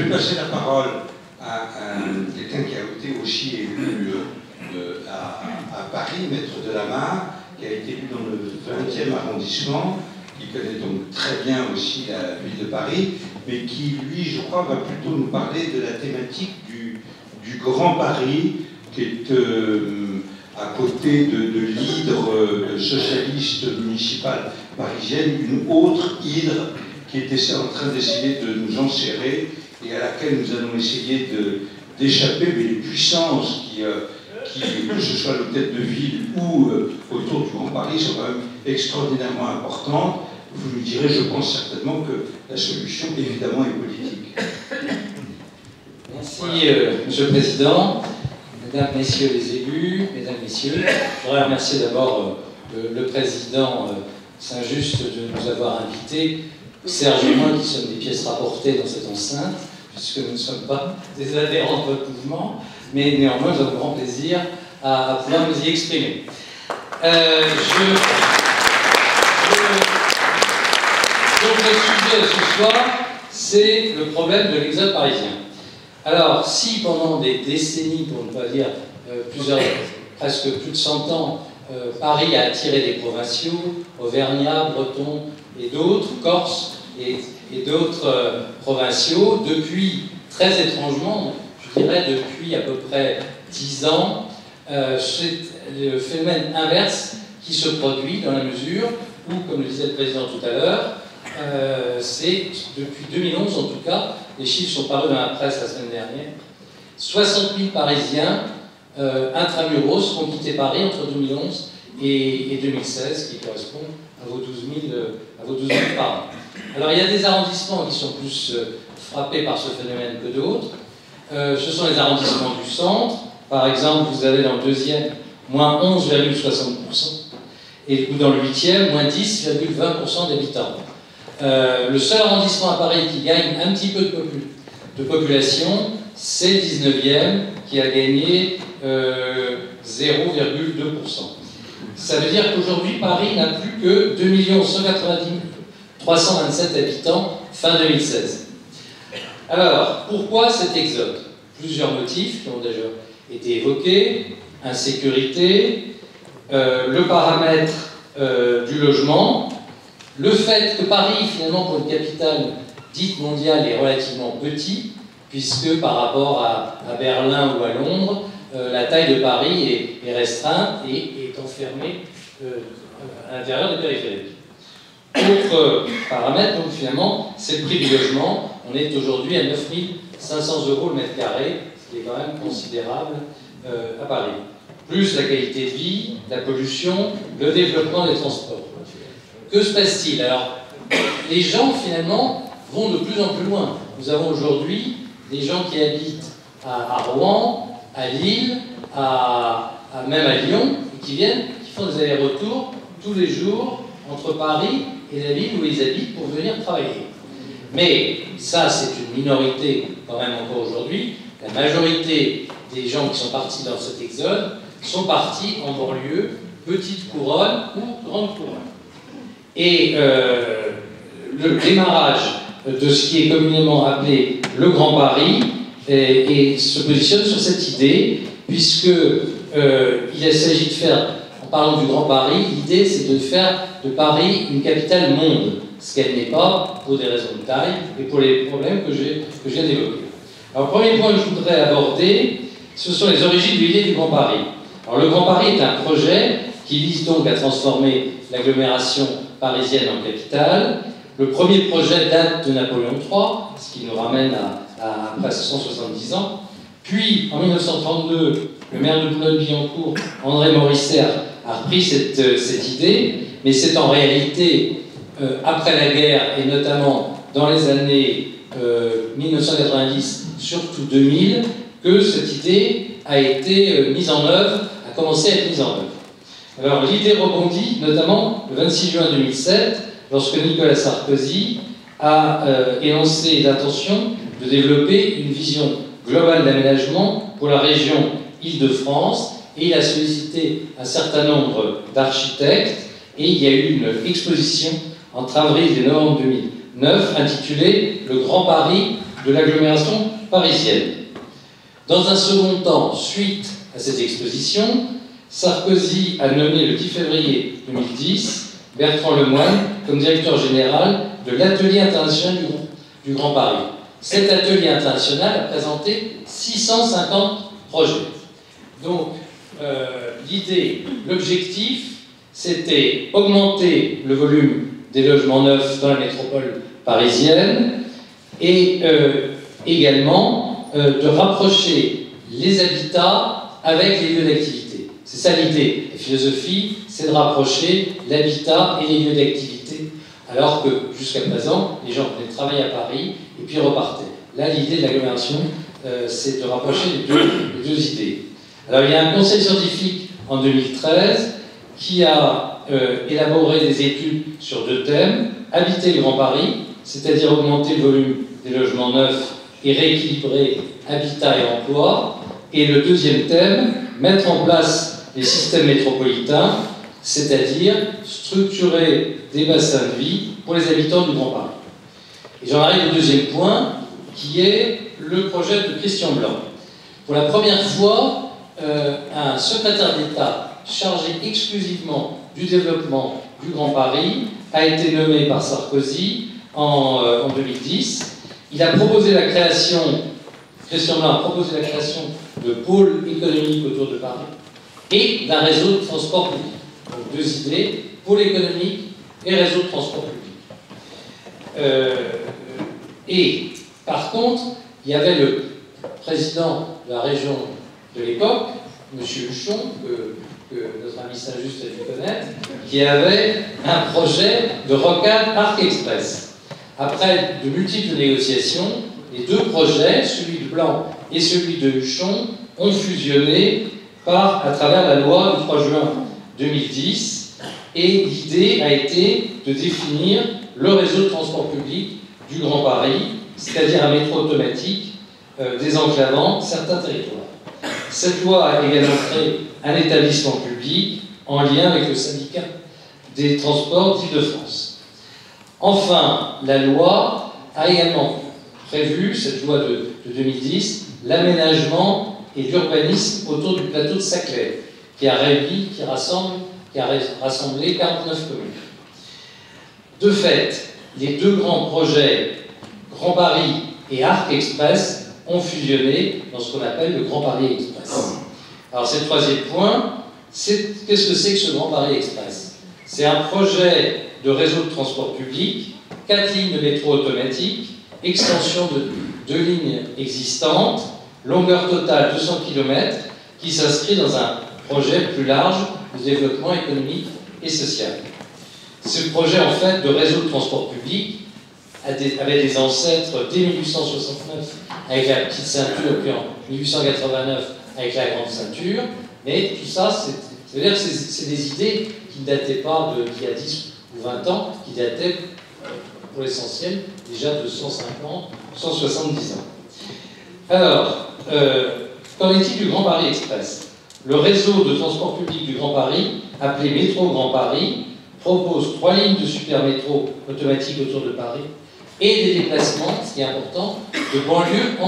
Je vais passer la parole à quelqu'un qui a été aussi élu à Paris, maître de la Mare, qui a été élu dans le 20e arrondissement, qui connaît donc très bien aussi la ville de Paris, mais qui, lui, je crois, va plutôt nous parler de la thématique du Grand Paris, qui est à côté de l'hydre socialiste municipale parisienne, une autre hydre qui était en train d'essayer de nous enserrer et à laquelle nous allons essayer d'échapper, mais les puissances qui, que ce soit l'hôtel de ville ou autour du Grand Paris, sont quand même extraordinairement importantes. Vous nous direz, je pense certainement que la solution, évidemment, est politique. Merci, Monsieur le Président, Mesdames, Messieurs les élus, Mesdames, Messieurs. Je voudrais remercier d'abord le Président Saint-Just de nous avoir invités, Serge et moi qui sommes des pièces rapportées dans cette enceinte, puisque nous ne sommes pas des adhérents de votre mouvement, mais néanmoins nous avons grand plaisir à pouvoir nous y exprimer. Donc le sujet ce soir, c'est le problème de l'exode parisien. Alors, si pendant des décennies, pour ne pas dire presque plus de 100 ans, Paris a attiré des provinciaux, Auvergnats, Bretons et d'autres, Corses et d'autres provinciaux, depuis, très étrangement, je dirais depuis à peu près 10 ans, c'est le phénomène inverse qui se produit dans la mesure où, comme le disait le Président tout à l'heure, c'est depuis 2011 en tout cas, les chiffres sont parus dans la presse la semaine dernière, 60 000 Parisiens intramuros ont quitté Paris entre 2011 et 2016, qui correspond à vos 12 000 par an. Alors il y a des arrondissements qui sont plus frappés par ce phénomène que d'autres. Ce sont les arrondissements du centre. Par exemple, vous avez dans le 2e, moins 11,60%, ou dans le 8e, moins 10,20% d'habitants. Le seul arrondissement à Paris qui gagne un petit peu de population, c'est le 19e, qui a gagné 0,2%. Ça veut dire qu'aujourd'hui, Paris n'a plus que 2 190 327 habitants fin 2016. Alors, pourquoi cet exode? Plusieurs motifs qui ont déjà été évoqués. Insécurité, le paramètre du logement, le fait que Paris, finalement, pour une capitale dite mondiale, est relativement petit, puisque par rapport à Berlin ou à Londres, la taille de Paris est restreinte et est enfermée à l'intérieur des périphériques. Autre paramètre, donc finalement, c'est le prix du logement. On est aujourd'hui à 9 500 € le mètre carré, ce qui est quand même considérable à Paris. Plus la qualité de vie, la pollution, le développement des transports. Que se passe-t-il? Alors, les gens, finalement, vont de plus en plus loin. Nous avons aujourd'hui des gens qui habitent à Rouen, à Lille, même à Lyon, et qui font des allers-retours tous les jours entre Paris et la ville où ils habitent pour venir travailler. Mais ça, c'est une minorité quand même encore aujourd'hui. La majorité des gens qui sont partis dans cet exode sont partis en banlieue, petite couronne ou grande couronne. Et le démarrage de ce qui est communément appelé le Grand Paris se positionne sur cette idée, puisqu'il s'agit de faire, en parlant du Grand Paris, l'idée c'est de faire de Paris une capitale monde, ce qu'elle n'est pas pour des raisons de taille et pour les problèmes que je viens d'évoquer. Alors, le premier point que je voudrais aborder, ce sont les origines de l'idée du Grand Paris. Alors, le Grand Paris est un projet qui vise donc à transformer l'agglomération parisienne en capitale. Le premier projet date de Napoléon III, ce qui nous ramène à presque 170 ans. Puis, en 1932, le maire de Boulogne-Billancourt, André Morisset, a repris cette idée, mais c'est en réalité, après la guerre, et notamment dans les années 1990, surtout 2000, que cette idée a été mise en œuvre, a commencé à être mise en œuvre. Alors l'idée rebondit notamment le 26 juin 2007, lorsque Nicolas Sarkozy a énoncé l'intention de développer une vision globale d'aménagement pour la région Île-de-France, et il a sollicité un certain nombre d'architectes, et il y a eu une exposition entre avril et novembre 2009 intitulée « Le Grand Paris de l'agglomération parisienne. Dans un second temps, suite à cette exposition, Sarkozy a nommé le 10 février 2010 Bertrand Lemoine comme directeur général de l'Atelier international du Grand Paris. Cet atelier international a présenté 650 projets. Donc, l'idée, l'objectif, c'était augmenter le volume des logements neufs dans la métropole parisienne et également de rapprocher les habitats avec les lieux d'activité. C'est ça l'idée. La philosophie, c'est de rapprocher l'habitat et les lieux d'activité, alors que jusqu'à présent, les gens venaient travailler à Paris et puis repartaient. Là, l'idée de l'agglomération, c'est de rapprocher les deux idées. Alors, il y a un conseil scientifique en 2013 qui a élaboré des études sur 2 thèmes. Habiter le Grand Paris, c'est-à-dire augmenter le volume des logements neufs et rééquilibrer habitat et emploi. Et le deuxième thème, mettre en place les systèmes métropolitains, c'est-à-dire structurer des bassins de vie pour les habitants du Grand Paris. Et j'en arrive au deuxième point, qui est le projet de Christian Blanc. Pour la première fois, un secrétaire d'État chargé exclusivement du développement du Grand Paris a été nommé par Sarkozy en 2010. Il a proposé la création, Christian Blanc a proposé la création de pôles économiques autour de Paris et d'un réseau de transport public. Donc 2 idées, pôle économique et réseau de transport public. Et par contre, il y avait le président de la région de l'époque, M. Huchon, que notre ami Saint-Just a dû connaître, qui avait un projet de rocade Arc Express. Après de multiples négociations, les 2 projets, celui de Blanc et celui de Huchon, ont fusionné à travers la loi du 3 juin 2010. Et l'idée a été de définir le réseau de transport public du Grand Paris, c'est-à-dire un métro automatique désenclavant certains territoires. Cette loi a également créé un établissement public en lien avec le syndicat des transports d'Île-de-France. Enfin, la loi a également prévu, cette loi de 2010, l'aménagement et l'urbanisme autour du plateau de Saclay, qui a rassemblé 49 communes. De fait, les 2 grands projets, Grand Paris et Arc Express, ont fusionné dans ce qu'on appelle le Grand Paris Express. Alors, c'est le 3e point. Qu'est-ce que c'est que ce Grand Paris Express? C'est un projet de réseau de transport public, 4 lignes de métro automatique, extension de 2 lignes existantes, longueur totale 200 km, qui s'inscrit dans un projet plus large de développement économique et social. Ce projet, en fait, de réseau de transport public avait des ancêtres dès 1869 avec la petite ceinture, puis en 1889 avec la grande ceinture, mais tout ça, c'est-à-dire que c'est des idées qui ne dataient pas d'il y a 10 ou 20 ans, qui dataient, pour l'essentiel, déjà de 150, 170 ans. Alors, qu'en est-il du Grand Paris Express? Le réseau de transport public du Grand Paris, appelé Métro Grand Paris, propose 3 lignes de super-métro automatique autour de Paris et des déplacements, ce qui est important, de banlieue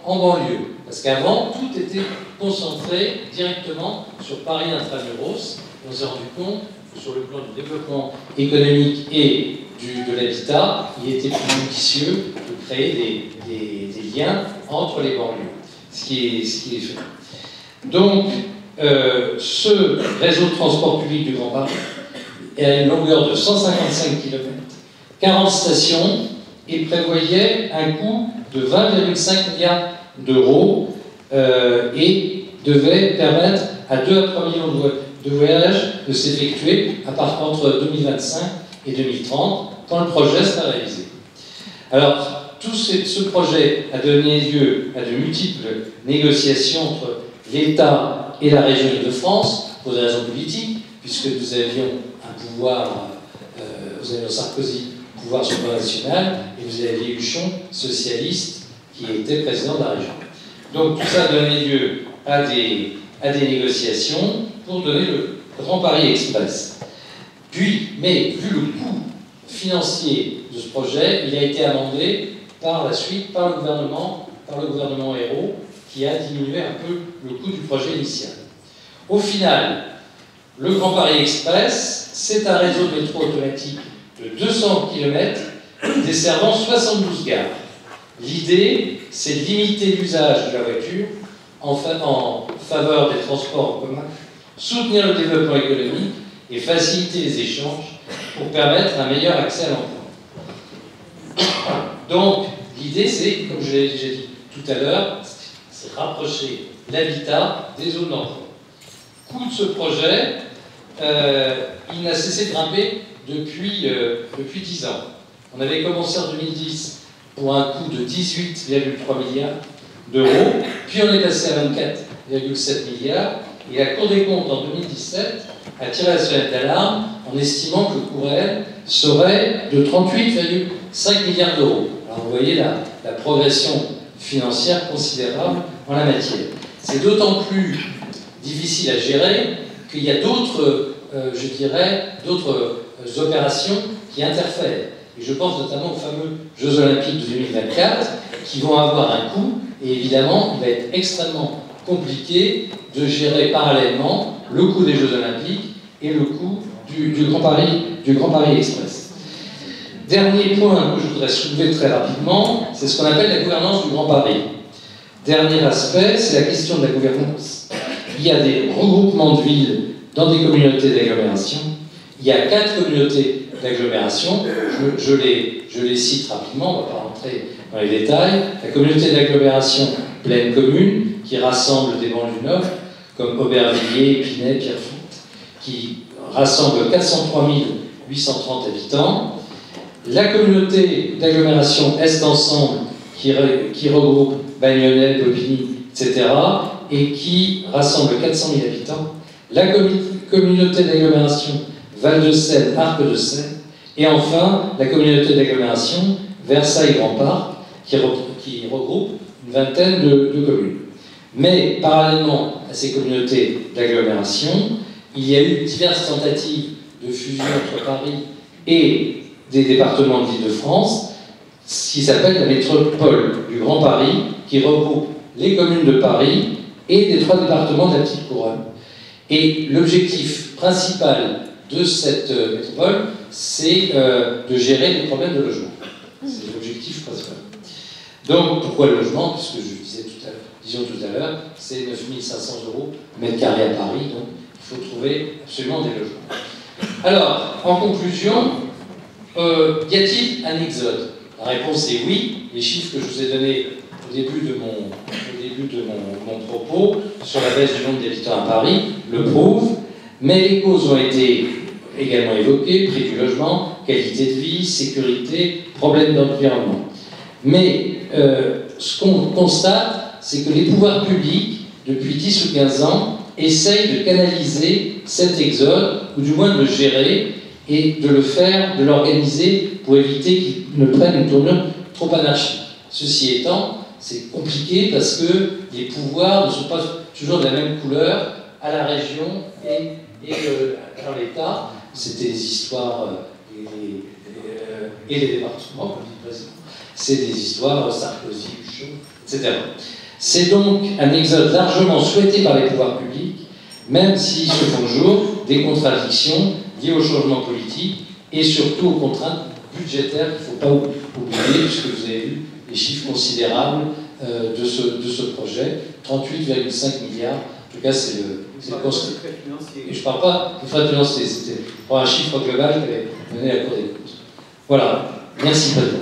en banlieue. Parce qu'avant, tout était concentré directement sur Paris intramuros. On s'est rendu compte que sur le plan du développement économique et de l'habitat, il était plus judicieux de créer des liens entre les banlieues, ce qui est fait. Donc, ce réseau de transport public du Grand Paris a une longueur de 155 km, 40 stations, et prévoyait un coût de 20,5 milliards d'euros et devait permettre à 2 à 3 millions de voyages de s'effectuer entre 2025 et 2030, quand le projet sera réalisé. Alors, ce projet a donné lieu à de multiples négociations entre l'État et la région Île-de-France, pour des raisons politiques, puisque nous avions un pouvoir, vous avez Sarkozy, pouvoir supranational, et vous aviez Huchon, socialiste, qui était président de la région. Donc tout ça a donné lieu à des négociations pour donner le Grand Paris Express. Puis, mais vu le coût financier de ce projet, il a été amendé par la suite par le gouvernement Ayrault, qui a diminué un peu le coût du projet initial. Au final, le Grand Paris Express, c'est un réseau de métro automatique de 200 km desservant 72 gares. L'idée, c'est de limiter l'usage de la voiture en faveur des transports en commun, soutenir le développement économique et faciliter les échanges pour permettre un meilleur accès à l'emploi. Donc, l'idée, c'est, comme je l'ai déjà dit tout à l'heure, c'est rapprocher l'habitat des zones d'emploi. Coût de ce projet, il n'a cessé de grimper depuis 10 ans. On avait commencé en 2010 pour un coût de 18,3 milliards d'euros, puis on est passé à 24,7 milliards, et la Cour des comptes en 2017 a tiré la sonnette d'alarme en estimant que le coût réel serait de 38,5 milliards d'euros. Alors vous voyez la progression financière considérable en la matière. C'est d'autant plus difficile à gérer qu'il y a d'autres, je dirais, d'autres opérations qui interfèrent. Et je pense notamment aux fameux Jeux Olympiques de 2024 qui vont avoir un coût, et évidemment, il va être extrêmement compliqué de gérer parallèlement le coût des Jeux Olympiques et le coût du Grand Paris Express. Dernier point que je voudrais soulever très rapidement, c'est ce qu'on appelle la gouvernance du Grand Paris. Dernier aspect, c'est la question de la gouvernance. Il y a des regroupements de villes dans des communautés d'agglomération. Il y a 4 communautés d'agglomération. Je les cite rapidement, on ne va pas rentrer dans les détails. La communauté d'agglomération Pleine Commune, qui rassemble des banlieues nord, comme Aubervilliers, Épinay, Pierrefonds, qui rassemble 403 830 habitants. La communauté d'agglomération Est Ensemble, qui regroupe Bagnonnet, Bobigny, etc., et qui rassemble 400 000 habitants. La communauté d'agglomération Val-de-Seine, Arc-de-Seine, et enfin la communauté d'agglomération Versailles-Grand Parc, qui regroupe une vingtaine de communes. Mais parallèlement à ces communautés d'agglomération, il y a eu diverses tentatives de fusion entre Paris et des départements de l'Île-de-France, ce qui s'appelle la métropole du Grand Paris, qui regroupe les communes de Paris et des 3 départements de la Petite Couronne. Et l'objectif principal de cette métropole, c'est de gérer les problèmes de logement. C'est l'objectif principal. Donc, pourquoi le logement? Puisque je disais tout à l'heure, c'est 9 500 € mètre carré à Paris, donc il faut trouver absolument des logements. Alors, en conclusion, y a-t-il un exode? La réponse est oui. Les chiffres que je vous ai donnés au début de mon propos sur la baisse du nombre d'habitants à Paris le prouvent, mais les causes ont été également évoquées: prix du logement, qualité de vie, sécurité, problèmes d'environnement. Mais ce qu'on constate, c'est que les pouvoirs publics, depuis 10 ou 15 ans, essayent de canaliser cet exode, ou du moins de le gérer, et de le faire, de l'organiser pour éviter qu'il ne prenne une tournure trop anarchique. Ceci étant, c'est compliqué parce que les pouvoirs ne sont pas toujours de la même couleur à la région et dans l'État. C'était des histoires, et les départements, comme dit le président. C'est des histoires Sarkozy, Huchon, etc. C'est donc un exode largement souhaité par les pouvoirs publics, même s'il se font jour des contradictions liées au changement politique et surtout aux contraintes budgétaires qu'il ne faut pas oublier, puisque vous avez vu les chiffres considérables de ce projet, 38,5 milliards. En tout cas, c'est le constat. Et je ne parle pas de frais financiers, c'était pour un chiffre global qui avait mené à la Cour des comptes. Voilà. Merci, Président.